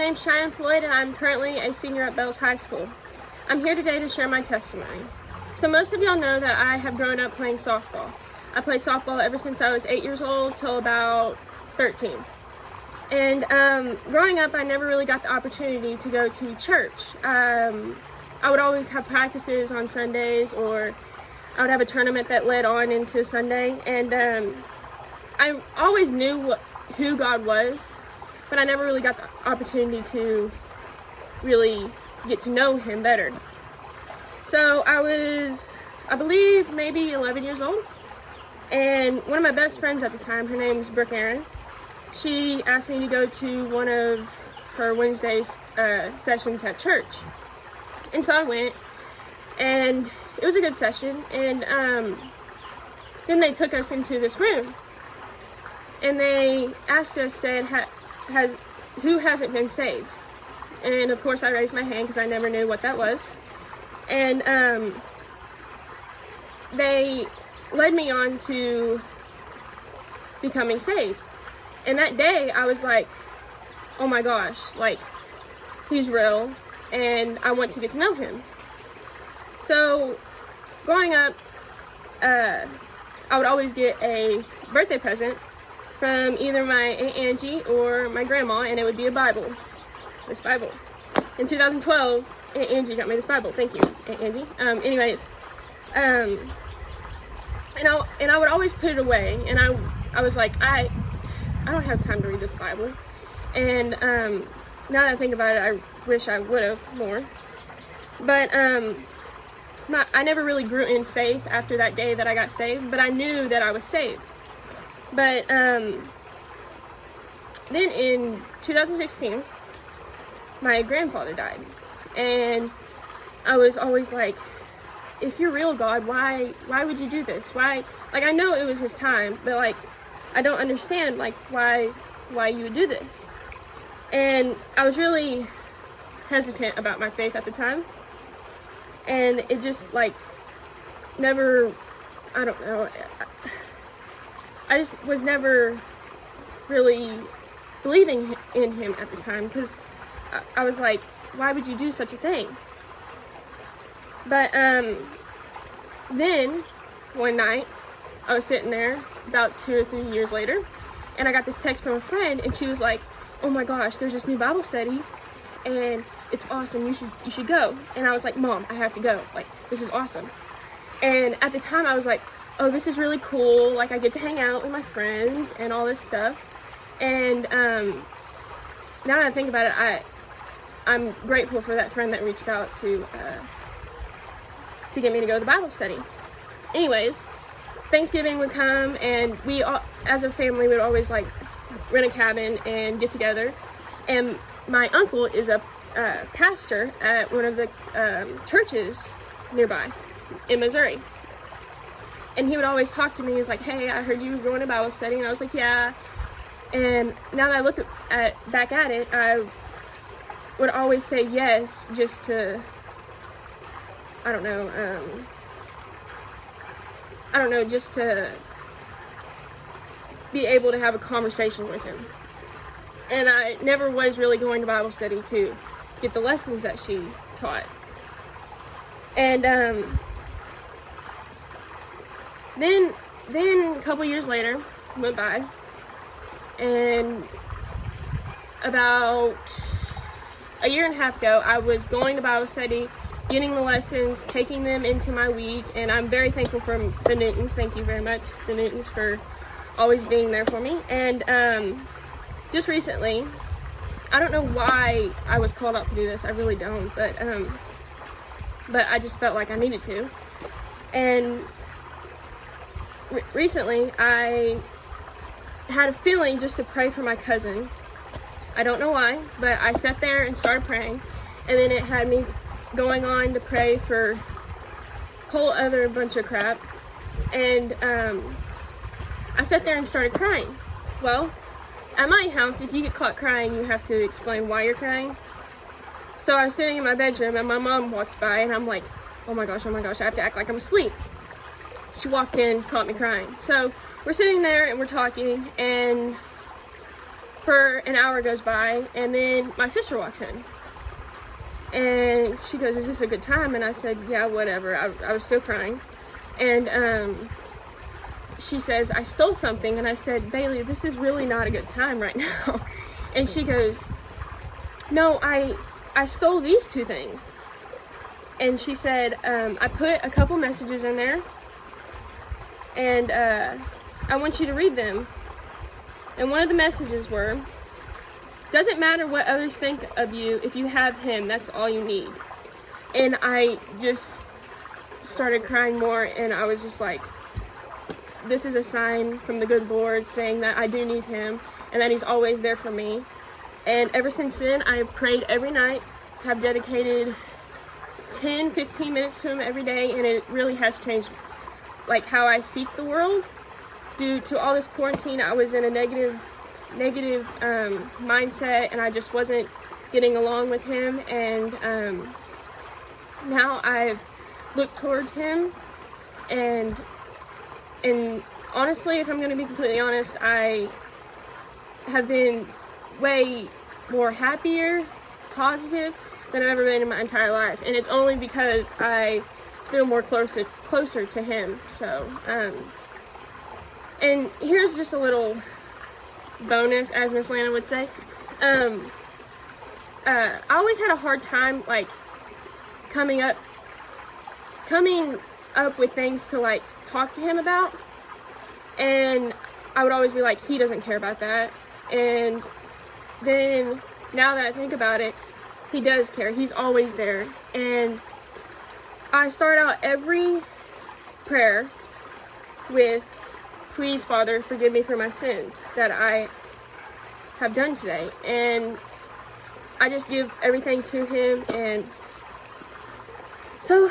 name's Cheyenne and I'm currently a senior at Bells High School. I'm here today to share my testimony. So most of y'all know that I have grown up playing softball. I played softball ever since I was 8 years old till about 13. And growing up, I never really got the opportunity to go to church. I would always have practices on Sundays, or I would have a tournament that led on into Sunday. And I always knew who God was, but I never really got the opportunity to really get to know him better. So I was, I believe, maybe 11 years old, and one of my best friends at the time, her name's Brooke Aaron, she asked me to go to one of her Wednesday sessions at church. And so I went, and it was a good session, and then they took us into this room, and they asked us, said, who hasn't been saved? And of course I raised my hand because I never knew what that was. And they led me on to becoming saved. And that day I was like, oh my gosh, like, he's real and I want to get to know him. So growing up, I would always get a birthday present from either my Aunt Angie or my grandma, and it would be a Bible. This Bible. In 2012, Aunt Angie got me this Bible. Thank you, Aunt Angie. And I would always put it away, and I was like, I don't have time to read this Bible. And now that I think about it, I wish I would have more. But I never really grew in faith after that day that I got saved, but I knew that I was saved. But then in 2016, my grandfather died, and I was always like, if you're real, God, why would you do this? Why? Like, I know it was his time, but like, I don't understand, like, why you would do this. And I was really hesitant about my faith at the time, and it just, like, never, I don't know, I just was never really believing in him at the time, because I was like, why would you do such a thing? But then one night I was sitting there about 2 or 3 years later, and I got this text from a friend, and she was like, oh my gosh, there's this new Bible study and it's awesome, you should go. And I was like, Mom, I have to go, like, this is awesome. And at the time I was like, oh, this is really cool, like, I get to hang out with my friends and all this stuff. And now that I think about it, I'm grateful for that friend that reached out to get me to go to the Bible study. Anyways, Thanksgiving would come, and we all, as a family, would always like rent a cabin and get together. And my uncle is a pastor at one of the churches nearby in Missouri. And he would always talk to me. He's like, hey, I heard you were going to Bible study. And I was like, yeah. And now that I look back at it, I would always say yes just to, I don't know, just to be able to have a conversation with him. And I never was really going to Bible study to get the lessons that she taught. And then a couple years later went by, and about a year and a half ago, I was going to Bible study, getting the lessons, taking them into my week, and I'm very thankful for the Newtons. Thank you very much, the Newtons, for always being there for me. And just recently, I don't know why I was called out to do this, I really don't, but I just felt like I needed to. And recently, I had a feeling just to pray for my cousin. I don't know why, but I sat there and started praying, and then it had me going on to pray for a whole other bunch of crap, and I sat there and started crying. Well, at my house, if you get caught crying, you have to explain why you're crying. So I was sitting in my bedroom, and my mom walks by, and I'm like, oh my gosh, I have to act like I'm asleep. She walked in, caught me crying. So we're sitting there and we're talking, and for an hour goes by, and then my sister walks in. And she goes, "Is this a good time?" And I said, "Yeah, whatever." I was still crying. And she says, "I stole something." And I said, "Bailey, this is really not a good time right now." And she goes, "No, I stole these two things." And she said, "I put a couple messages in there, and I want you to read them." And one of the messages were, "Doesn't matter what others think of you, if you have him, that's all you need." And I just started crying more, and I was just like, this is a sign from the good Lord saying that I do need him and that he's always there for me. And ever since then, I have prayed every night, have dedicated 10-15 minutes to him every day, and it really has changed like how I seek the world. Due to all this quarantine, I was in a negative mindset, and I just wasn't getting along with him. And now I've looked towards him, and honestly, if I'm going to be completely honest, I have been way more happier, positive than I've ever been in my entire life, and it's only because I feel more closer to him. So and here's just a little bonus, as Miss Lana would say. I always had a hard time like coming up with things to like talk to him about, and I would always be like, he doesn't care about that. And then now that I think about it, he does care. He's always there. And I start out every prayer with, "Please, Father, forgive me for my sins that I have done today." And I just give everything to him. And so,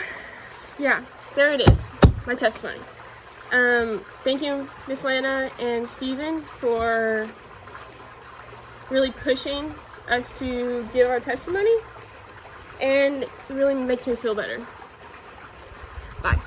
yeah, there it is, my testimony. Thank you, Miss Lana and Steven, for really pushing us to give our testimony, and it really makes me feel better. Bye.